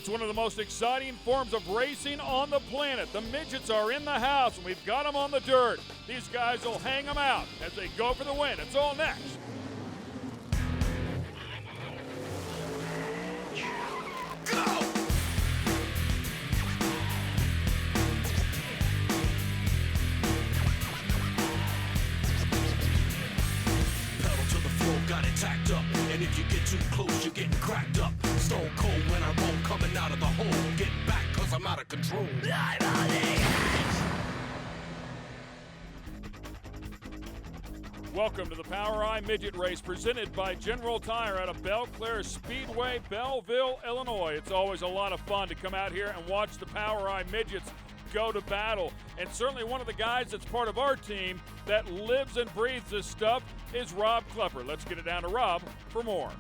It's one of the most exciting forms of racing on the planet. The midgets are in the house, and we've got them on the dirt. These guys will hang them out as they go for the win. It's all next. Got it tacked up, and if you get too close, you're getting cracked up. Stone cold when I roll, coming out of the hole. Get back, cause I'm out of control. I'm on the edge. Welcome to the POWERi Midget Race, presented by General Tire out of Belleclaire Speedway, Belleville, Illinois. It's always a lot of fun to come out here and watch the POWERi Midgets go to battle. And certainly one of the guys that's part of our team that lives and breathes this stuff is Rob Klepper. Let's get it down to Rob for more.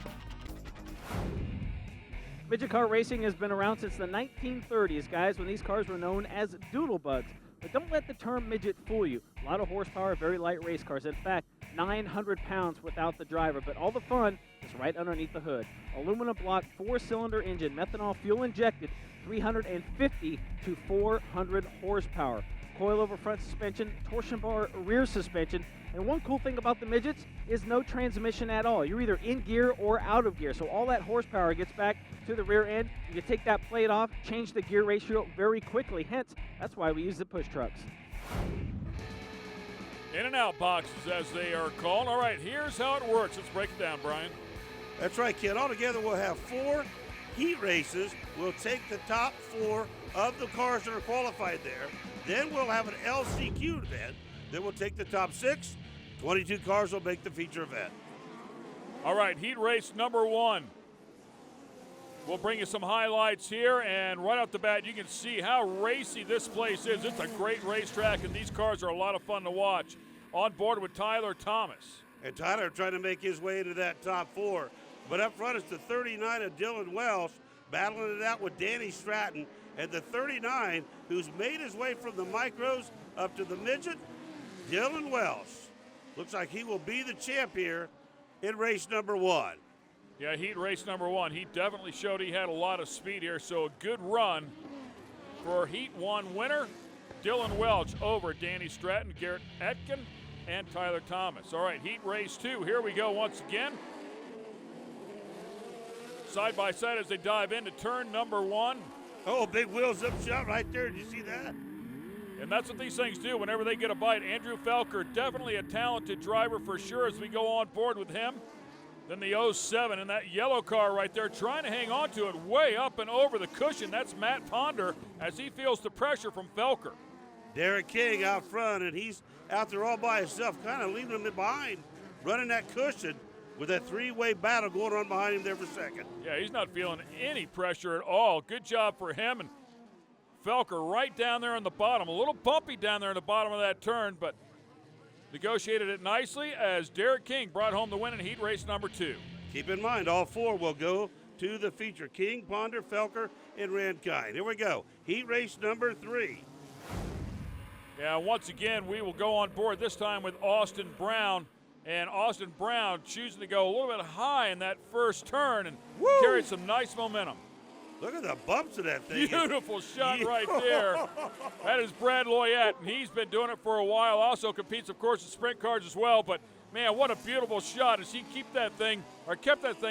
Midget car racing has been around since the 1930s, guys, when these cars were known as doodlebugs. But don't let the term midget fool you. A lot of horsepower, very light race cars. In fact, 900 pounds without the driver, but all the fun is right underneath the hood. Aluminum block, 4-cylinder engine, methanol fuel injected, 350 to 400 horsepower. Coilover front suspension, torsion bar rear suspension, and one cool thing about the midgets is no transmission at all. You're either in gear or out of gear, so all that horsepower gets back to the rear end. You can take that plate off, change the gear ratio very quickly, hence that's why we use the push trucks. In and out boxes, as they are called. All right, here's how it works. Let's break it down, Brian. That's right, Ken. Altogether, we'll have 4 heat races. We'll take the top 4 of the cars that are qualified there. Then we'll have an LCQ event. Then we'll take the top 6. 22 cars will make the feature event. All right, heat race number 1. We'll bring you some highlights here, and right off the bat, you can see how racy this place is. It's a great racetrack, and these cars are a lot of fun to watch. On board with Tyler Thomas. And Tyler trying to make his way into that top 4. But up front is the 39 of Dylan Welsh, battling it out with Danny Stratton. And the 39, who's made his way from the micros up to the midget, Dylan Welsh. Looks like he will be the champ here in race number 1. Yeah, heat race number 1. He definitely showed he had a lot of speed here, so a good run for heat 1 winner. Dylan Welch over Danny Stratton, Garrett Etkin, and Tyler Thomas. All right, heat race 2. Here we go once again. Side by side as they dive into turn number 1. Oh, big wheels up shot right there. Did you see that? And that's what these things do whenever they get a bite. Andrew Felker, definitely a talented driver for sure as we go on board with him. Then the 07 in that yellow car right there, trying to hang on to it way up and over the cushion. That's Matt Ponder as he feels the pressure from Felker. Derek King out front, and he's out there all by himself, kind of leaving him behind, running that cushion with that 3-way battle going on behind him there for second. Yeah, he's not feeling any pressure at all. Good job for him. And Felker right down there on the bottom. A little bumpy down there in the bottom of that turn, but negotiated it nicely as Derek King brought home the win in heat race number 2. Keep in mind, all 4 will go to the feature. King, Ponder, Felker, and Rankine. Here we go. Heat race number 3. Yeah, once again, we will go on board this time with Austin Brown. And Austin Brown choosing to go a little bit high in that first turn and carried some nice momentum. Look at the bumps of that thing. Beautiful shot right there. That is Brad Loyette, and he's been doing it for a while. Also competes, of course, in sprint cars as well. But, man, what a beautiful shot as he kept that thing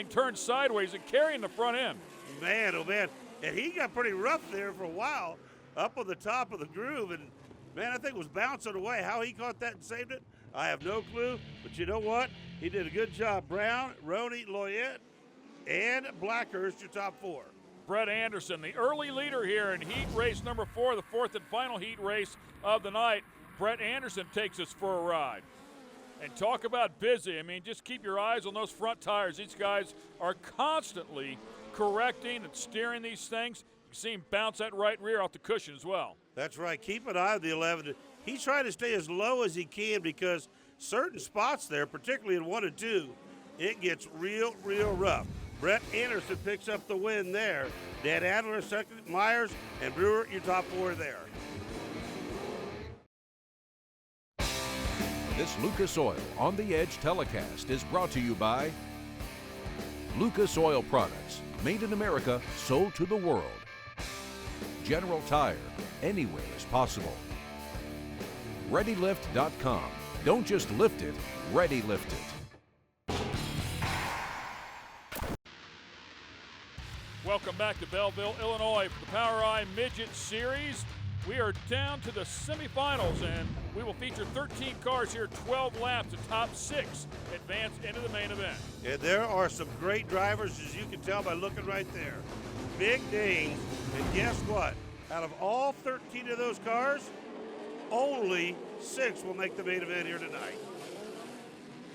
turned sideways and carrying the front end. Man, oh, man. And he got pretty rough there for a while up on the top of the groove. And, man, I think it was bouncing away. How he caught that and saved it, I have no clue. But you know what? He did a good job. Brown, Roney, Loyette, and Blackhurst, your top 4. Brett Anderson, the early leader here in heat race number 4, the 4th and final heat race of the night. Brett Anderson takes us for a ride. And talk about busy. I mean, just keep your eyes on those front tires. These guys are constantly correcting and steering these things. You see him bounce that right rear off the cushion as well. That's right. Keep an eye on the 11. He's trying to stay as low as he can because certain spots there, particularly in 1 and 2, it gets real, real rough. Brett Anderson picks up the win there. Dan Adler second, Myers, and Brewer, your top 4 there. This Lucas Oil On the Edge telecast is brought to you by Lucas Oil Products, made in America, sold to the world. General Tire. Anywhere is possible. ReadyLift.com. Don't just lift it, Ready Lift it. Welcome back to Belleville, Illinois for the POWERi Midget Series. We are down to the semifinals, and we will feature 13 cars here, 12 laps. The top 6 advance into the main event. And there are some great drivers, as you can tell by looking right there. Big names, and guess what? Out of all 13 of those cars, only 6 will make the main event here tonight.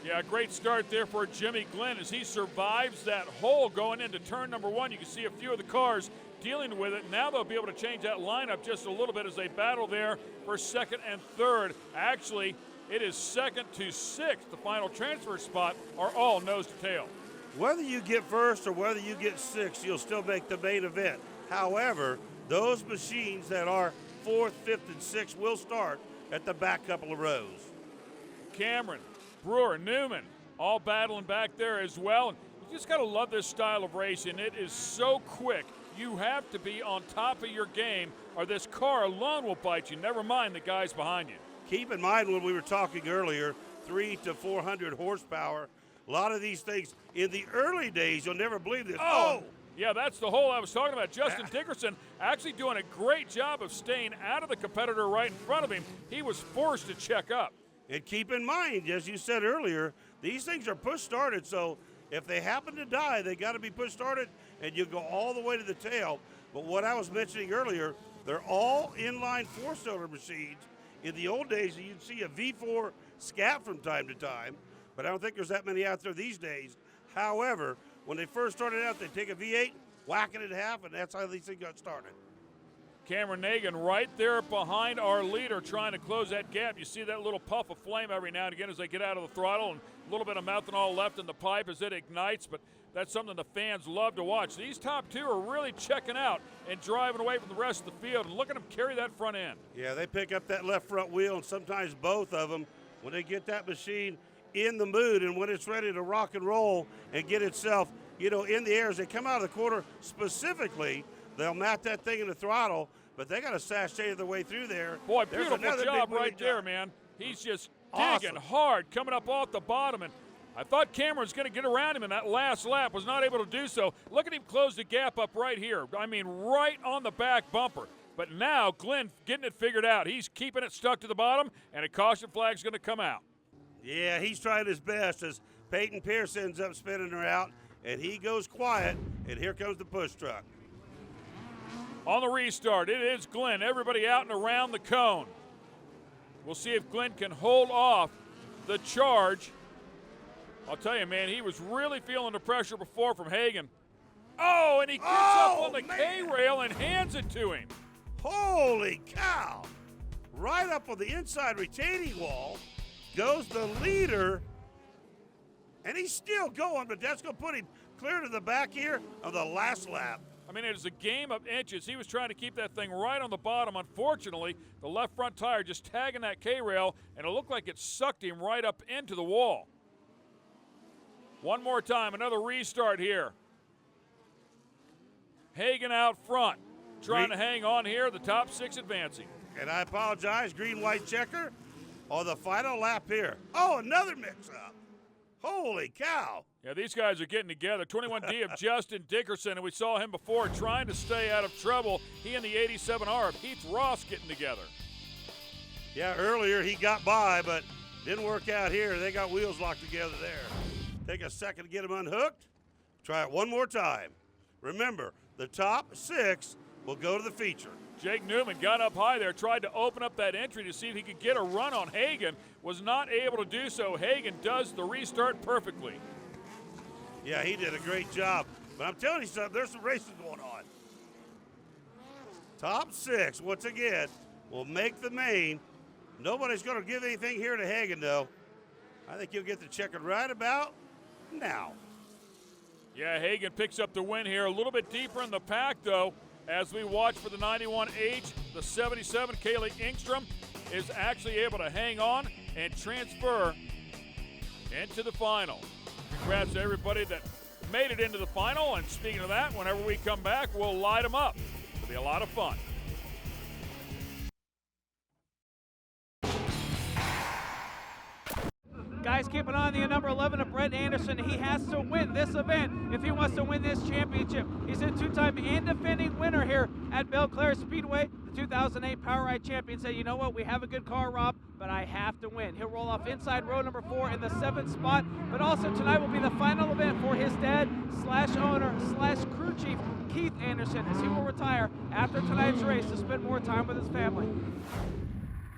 Yeah, great start there for Jimmy Glenn as he survives that hole going into turn number 1. You can see a few of the cars dealing with it. Now they'll be able to change that lineup just a little bit as they battle there for second and third. Actually, it is second to 6th. The final transfer spot are all nose to tail. Whether you get first or whether you get 6th, you'll still make the main event. However, those machines that are 4th, 5th, and 6th will start at the back couple of rows. Cameron, Brewer, Newman, all battling back there as well. And you just got to love this style of racing. It is so quick. You have to be on top of your game, or this car alone will bite you, never mind the guys behind you. Keep in mind when we were talking earlier, 300 to 400 horsepower. A lot of these things, in the early days, you'll never believe this. Oh! Yeah, that's the hole I was talking about. Justin Dickerson actually doing a great job of staying out of the competitor right in front of him. He was forced to check up. And keep in mind, as you said earlier, these things are push-started, so if they happen to die, they got to be push-started, and you go all the way to the tail. But what I was mentioning earlier, they're all inline 4-cylinder machines. In the old days, you'd see a V4 scat from time to time, but I don't think there's that many out there these days. However, when they first started out, they'd take a V8, whack it in half, and that's how these things got started. Cameron Nagan right there behind our leader trying to close that gap. You see that little puff of flame every now and again as they get out of the throttle, and a little bit of methanol left in the pipe as it ignites, but that's something the fans love to watch. These top 2 are really checking out and driving away from the rest of the field, and look at them carry that front end. Yeah, they pick up that left front wheel, and sometimes both of them, when they get that machine in the mood and when it's ready to rock and roll and get itself, in the air as they come out of the corner specifically, they'll mat that thing in the throttle, but they got to sashay their way through there. Boy, beautiful job right there, man. He's just digging hard, coming up off the bottom, and I thought Cameron was going to get around him in that last lap, was not able to do so. Look at him close the gap up right here. I mean, right on the back bumper. But now Glenn getting it figured out. He's keeping it stuck to the bottom, and a caution flag's going to come out. Yeah, he's trying his best as Peyton Pierce ends up spinning her out, and he goes quiet, and here comes the push truck. On the restart, it is Glenn. Everybody out and around the cone. We'll see if Glenn can hold off the charge. I'll tell you, man, he was really feeling the pressure before from Hagan. Oh, and he gets up on the K-rail and hands it to him. Holy cow. Right up on the inside retaining wall goes the leader, and he's still going, but that's going to put him clear to the back here of the last lap. I mean, it is a game of inches. He was trying to keep that thing right on the bottom. Unfortunately, the left front tire just tagging that K-rail, and it looked like it sucked him right up into the wall. One more time, another restart here. Hagan out front, trying to hang on here, the top 6 advancing. And I apologize, green-white checker on the final lap here. Oh, another mix-up. Holy cow. Yeah, these guys are getting together. 21D of Justin Dickerson, and we saw him before trying to stay out of trouble. He and the 87R of Heath Ross getting together. Yeah, earlier he got by, but didn't work out here. They got wheels locked together there. Take a second to get them unhooked. Try it one more time. Remember, the top 6 will go to the feature. Jake Newman got up high there, tried to open up that entry to see if he could get a run on Hagan. Was not able to do so. Hagan does the restart perfectly. Yeah, he did a great job. But I'm telling you something, there's some racing going on. Top 6, once again, will make the main. Nobody's going to give anything here to Hagan, though. I think he'll get the checker right about now. Yeah, Hagan picks up the win here. A little bit deeper in the pack, though, as we watch for the 91H. The 77, Kaylee Engstrom, is actually able to hang on and transfer into the final. Congrats to everybody that made it into the final. And speaking of that, whenever we come back, we'll light them up. It'll be a lot of fun. on the number 11 of Brett Anderson. He has to win this event if he wants to win this championship. He's a two-time and defending winner here at Belle Claire Speedway. The 2008 POWERi champion said, you know what, we have a good car, Rob, but I have to win. He'll roll off inside row number 4 in the 7th spot, but also tonight will be the final event for his dad / owner / crew chief, Keith Anderson, as he will retire after tonight's race to spend more time with his family.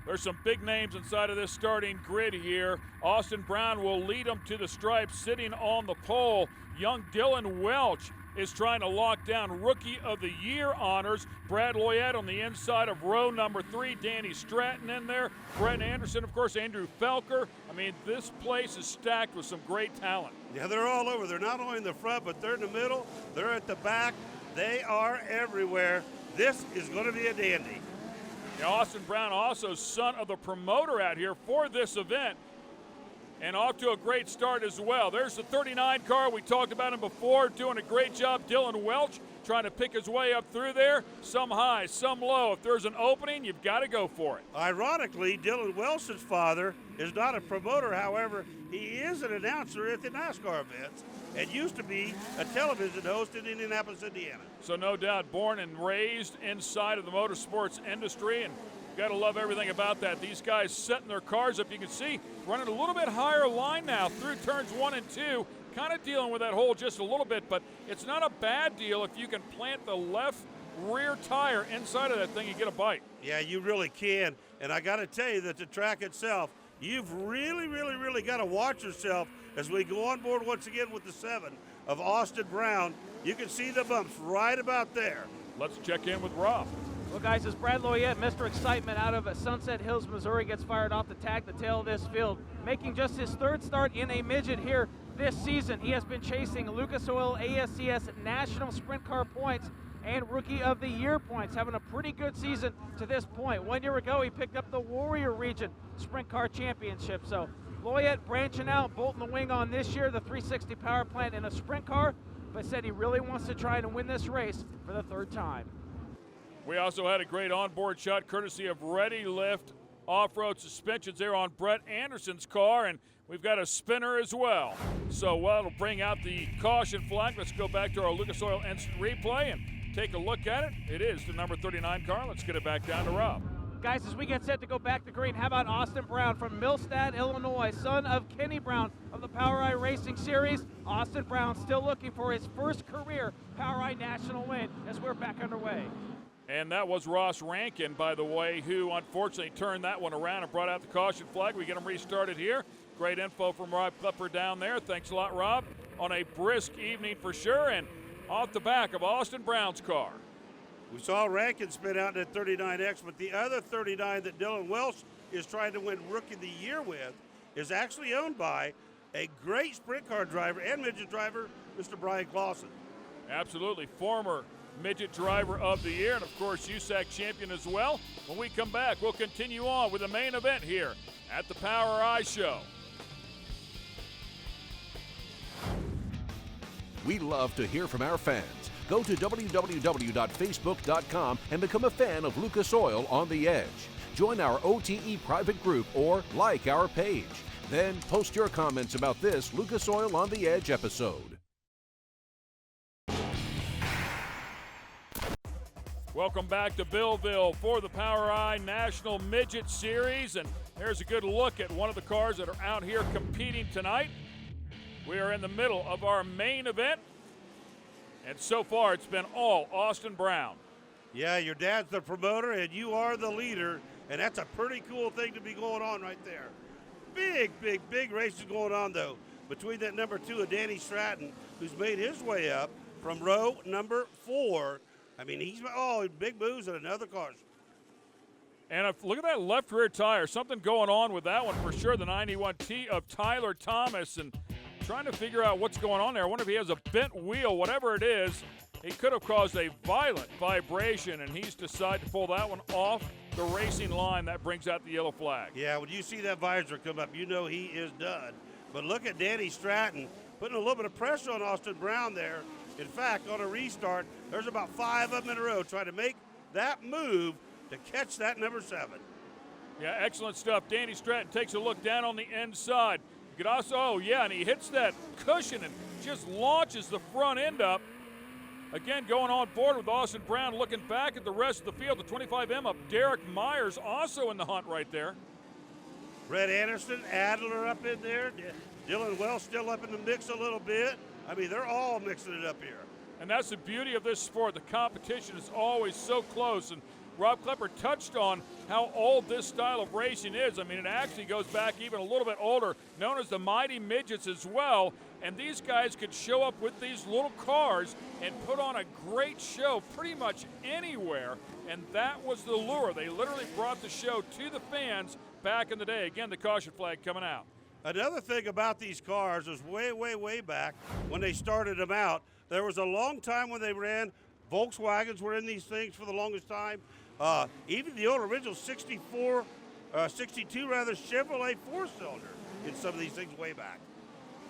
There's some big names inside of this starting grid here. Austin Brown will lead them to the stripes, sitting on the pole. Young Dylan Welch is trying to lock down Rookie of the Year honors. Brad Loyette on the inside of row number 3. Danny Stratton in there. Brett Anderson, of course, Andrew Felker. I mean, this place is stacked with some great talent. Yeah, they're all over. They're not only in the front, but they're in the middle. They're at the back. They are everywhere. This is going to be a dandy. Yeah, Austin Brown, also son of the promoter out here for this event, and off to a great start as well. There's the 39 car. We talked about him before, doing a great job. Dylan Welch trying to pick his way up through there. Some high, some low. If there's an opening, you've got to go for it. Ironically, Dylan Welch's father is not a promoter. However, he is an announcer at the NASCAR events and used to be a television host in Indianapolis, Indiana. So no doubt born and raised inside of the motorsports industry, and got to love everything about that. These guys setting their cars up. You can see running a little bit higher line now through turns 1 and 2, kind of dealing with that hole just a little bit, but it's not a bad deal if you can plant the left rear tire inside of that thing, you get a bite. Yeah, you really can. And I got to tell you that the track itself, you've really got to watch yourself as we go on board once again with the 7 of Austin Brown. You can see the bumps right about there. Let's check in with Rob. Well, guys, as Brad Loyette, Mr. Excitement out of Sunset Hills, Missouri, gets fired off the tag, the tail of this field, making just his 3rd start in a midget here this season. He has been chasing Lucas Oil ASCS National Sprint Car points and Rookie of the Year points, having a pretty good season to this point. 1 year ago, he picked up the Warrior Region Sprint Car Championship. So Loyette branching out, bolting the wing on this year, the 360 power plant in a sprint car, but said he really wants to try and win this race for the 3rd time. We also had a great onboard shot courtesy of Ready Lift off-road suspensions there on Brett Anderson's car, and we've got a spinner as well. So that'll bring out the caution flag. Let's go back to our Lucas Oil instant replay and take a look at it. It is the number 39 car. Let's get it back down to Rob. Guys, as we get set to go back to green, how about Austin Brown from Millstadt, Illinois, son of Kenny Brown of the POWERi Racing Series. Austin Brown still looking for his first career POWERi national win as we're back underway. And that was Ross Rankin, by the way, who unfortunately turned that one around and brought out the caution flag. We get him restarted here. Great info from Rob Clipper down there. Thanks a lot, Rob, on a brisk evening for sure, and off the back of Austin Brown's car. We saw Rankin spin out in that 39X, but the other 39 that Dylan Welch is trying to win Rookie of the Year with is actually owned by a great sprint car driver and midget driver, Mr. Brian Clausen. Absolutely, former Midget Driver of the Year, and of course USAC champion as well. When we come back, we'll continue on with the main event here at the POWERi Show. We love to hear from our fans. Go to www.facebook.com and become a fan of Lucas Oil on the Edge. Join our OTE private group or like our page. Then post your comments about this Lucas Oil on the Edge episode. Welcome back to Belleville for the POWERi National Midget Series, and there's a good look at one of the cars that are out here competing tonight. We are in the middle of our main event, and so far it's been all Austin Brown. Yeah, your dad's the promoter and you are the leader, and that's a pretty cool thing to be going on right there. Big races going on, though, between that number 2 of Danny Stratton, who's made his way up from row number 4. I mean, he's big moves in another car. And look at that left rear tire. Something going on with that one for sure. The 91T of Tyler Thomas, and trying to figure out what's going on there. I wonder if he has a bent wheel. Whatever it is, it could have caused a violent vibration, and he's decided to pull that one off the racing line. That brings out the yellow flag. Yeah, when you see that visor come up, you know he is done. But look at Danny Stratton putting a little bit of pressure on Austin Brown there. In fact, on a restart, there's about 5 of them in a row trying to make that move to catch that number 7. Yeah, excellent stuff. Danny Stratton takes a look down on the inside. Grasso, oh yeah, and he hits that cushion and just launches the front end up. Again, going on board with Austin Brown, looking back at the rest of the field. The 25M up, Derek Myers also in the hunt right there. Brett Anderson, Adler up in there. Dylan Wells still up in the mix a little bit. I mean, they're all mixing it up here. And that's the beauty of this sport. The competition is always so close. And Rob Klepper touched on how old this style of racing is. I mean, it actually goes back even a little bit older, known as the Mighty Midgets as well. And these guys could show up with these little cars and put on a great show pretty much anywhere. And that was the lure. They literally brought the show to the fans back in the day. Again, the caution flag coming out. Another thing about these cars is way back when they started them out, there was a long time when they ran. Volkswagens were in these things for the longest time. Even the old original 62 Chevrolet four-cylinder in some of these things way back.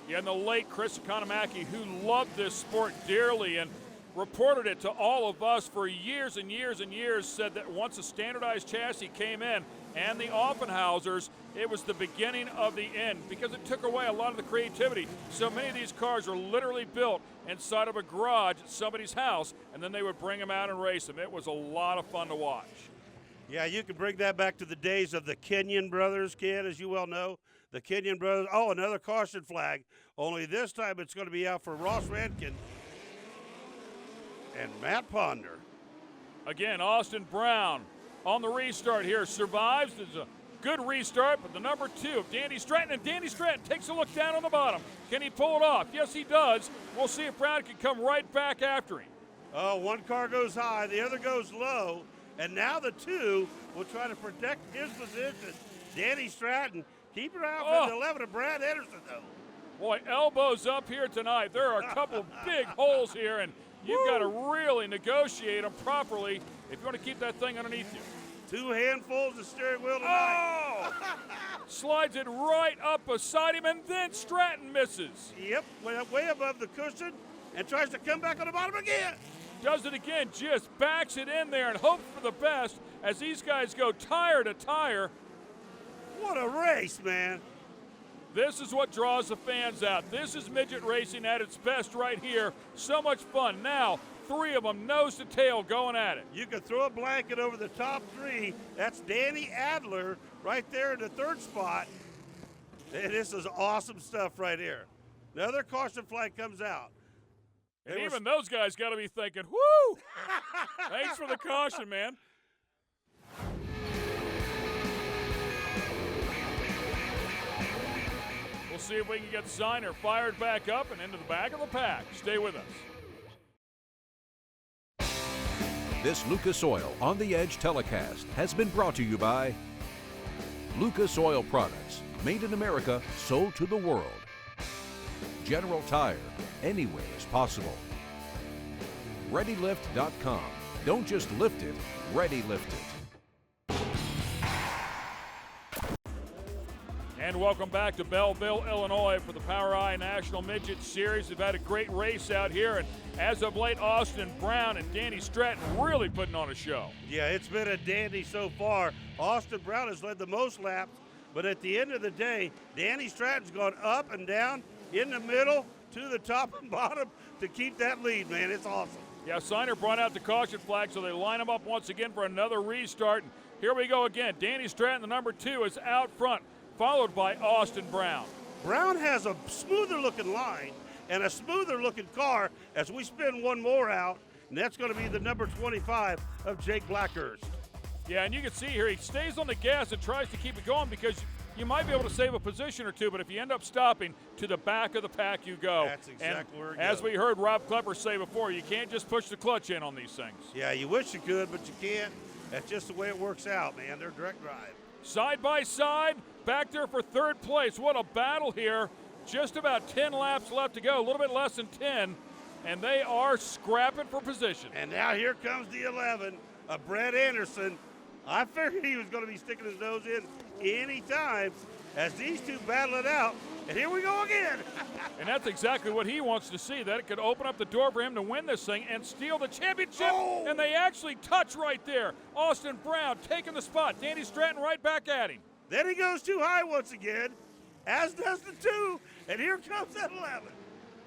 Yeah, and the late Chris Economaki, who loved this sport dearly and reported it to all of us for years and years and years, said that once a standardized chassis came in and the Offenhausers, it was the beginning of the end because it took away a lot of the creativity. So many of these cars are literally built inside of a garage at somebody's house, and then they would bring them out and race them. It was a lot of fun to watch. Yeah, you can bring that back to the days of the Kenyon brothers, Ken, as you well know. The Kenyon brothers. Oh, another caution flag. Only this time it's going to be out for Ross Rankin and Matt Ponder. Again, Austin Brown on the restart here survives. There's a good restart, but the number 2 of Danny Stratton, and Danny Stratton takes a look down on the bottom. Can he pull it off? Yes, he does. We'll see if Brown can come right back after him. Oh, one car goes high, the other goes low, and now the 2 will try to protect his position. Danny Stratton, keep your eye out for the 11 of Brad Anderson, though. Boy, elbows up here tonight. There are a couple big holes here, and you've got to really negotiate them properly if you want to keep that thing underneath you. 2 handfuls of steering wheel tonight. Oh! Slides it right up beside him, and then Stratton misses. Yep, way above the cushion, and tries to come back on the bottom again. Does it again, just backs it in there and hopes for the best as these guys go tire to tire. What a race, man. This is what draws the fans out. This is midget racing at its best right here. So much fun. Now, 3 of them nose to tail going at it. You can throw a blanket over the top 3. That's Danny Adler right there in the 3rd spot. And this is awesome stuff right here. Another caution flag comes out. And even those guys got to be thinking, whoo! Thanks for the caution, man. We'll see if we can get Signer fired back up and into the back of the pack. Stay with us. This Lucas Oil On the Edge telecast has been brought to you by Lucas Oil Products, made in America, sold to the world. General Tire, anywhere is possible. ReadyLift.com. Don't just lift it, ready lift it. And welcome back to Belleville, Illinois for the POWERi National Midget Series. We've had a great race out here, and as of late, Austin Brown and Danny Stratton really putting on a show. Yeah, it's been a dandy so far. Austin Brown has led the most laps, but at the end of the day, Danny Stratton's gone up and down, in the middle, to the top and bottom to keep that lead, man. It's awesome. Yeah, Signer brought out the caution flag, so they line them up once again for another restart. And here we go again. Danny Stratton, the number 2, is out front, followed by Austin Brown. Brown has a smoother looking line and a smoother looking car as we spin one more out, and that's going to be the number 25 of Jake Blackhurst. Yeah, and you can see here he stays on the gas and tries to keep it going because you might be able to save a position or two, but if you end up stopping, to the back of the pack you go. That's exactly where it as goes. we heard Rob Klepper say before, you can't just push the clutch in on these things. Yeah, you wish you could, but you can't. That's just the way it works out, man. They're direct drive. Side by side, back there for 3rd place. What a battle here. Just about 10 laps left to go, a little bit less than 10, and they are scrapping for position. And now here comes the 11 of Brett Anderson. I figured he was going to be sticking his nose in any time as these 2 battle it out. And here we go again. And that's exactly what he wants to see, that it could open up the door for him to win this thing and steal the championship. Oh! And they actually touch right there. Austin Brown taking the spot. Danny Stratton right back at him. Then he goes too high once again. as does the 2, and here comes that 11.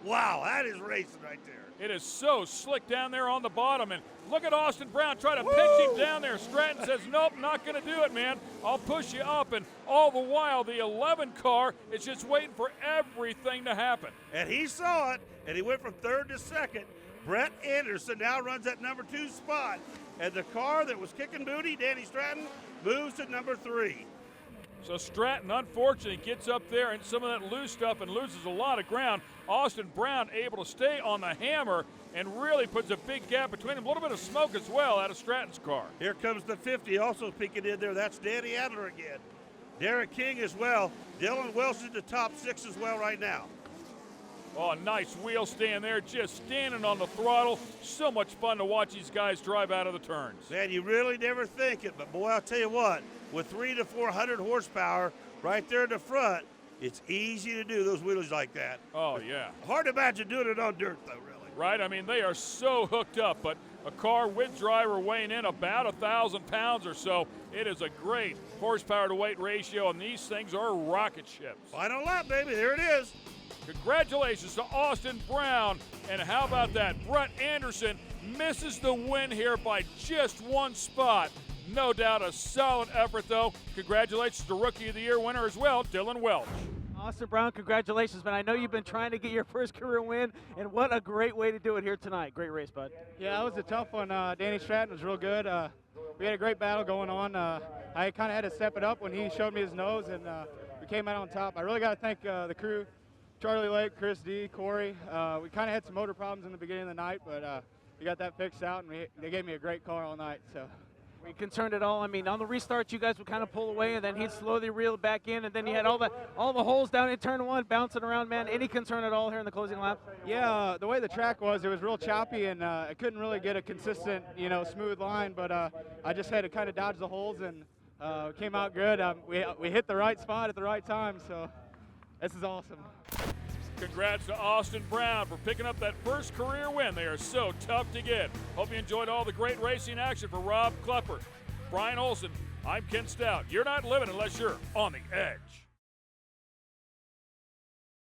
Wow, that is racing right there. It is so slick down there on the bottom, and look at Austin Brown try to pinch him down there. Stratton says, nope, not going to do it, man. I'll push you up, and all the while, the 11 car is just waiting for everything to happen. And he saw it, and he went from 3rd to 2nd. Brett Anderson now runs that number 2 spot, and the car that was kicking booty, Danny Stratton, moves to number 3. So Stratton, unfortunately, gets up there and some of that loose stuff and loses a lot of ground. Austin Brown able to stay on the hammer and really puts a big gap between them. A little bit of smoke as well out of Stratton's car. Here comes the 50 also peeking in there. That's Danny Adler again. Derek King as well. Dylan Welsh is the top 6 as well right now. Oh, nice wheel stand there, just standing on the throttle. So much fun to watch these guys drive out of the turns. Man, you really never think it, but boy, I'll tell you what, with 300 to 400 horsepower right there in the front, it's easy to do those wheelies like that. Oh, yeah. Hard to imagine doing it on dirt, though, really. Right, I mean, they are so hooked up, but a car with driver weighing in about 1,000 pounds or so, it is a great horsepower to weight ratio, and these things are rocket ships. Final lap, baby, there it is. Congratulations to Austin Brown, and how about that? Brett Anderson misses the win here by just 1 spot. No doubt a solid effort, though. Congratulations to Rookie of the Year winner as well, Dylan Welch. Austin Brown, congratulations, man. I know you've been trying to get your first career win, and what a great way to do it here tonight. Great race, bud. Yeah, that was a tough one. Danny Stratton was real good. We had a great battle going on. I kind of had to step it up when he showed me his nose, and we came out on top. I really got to thank the crew, Charlie Lake, Chris D, Corey. We kind of had some motor problems in the beginning of the night, but we got that fixed out, and they gave me a great car all night. So. Were you concerned at all? I mean, on the restart, you guys would kind of pull away, and then he'd slowly reel back in, and then you had all the holes down in turn 1 bouncing around, man. Any concern at all here in the closing lap? Yeah, the way the track was, it was real choppy, and I couldn't really get a consistent, smooth line, but I just had to kind of dodge the holes, and came out good. We hit the right spot at the right time, so this is awesome. Congrats to Austin Brown for picking up that first career win. They are so tough to get. Hope you enjoyed all the great racing action for Rob Klepper. Brian Olson, I'm Ken Stout. You're not living unless you're on the edge.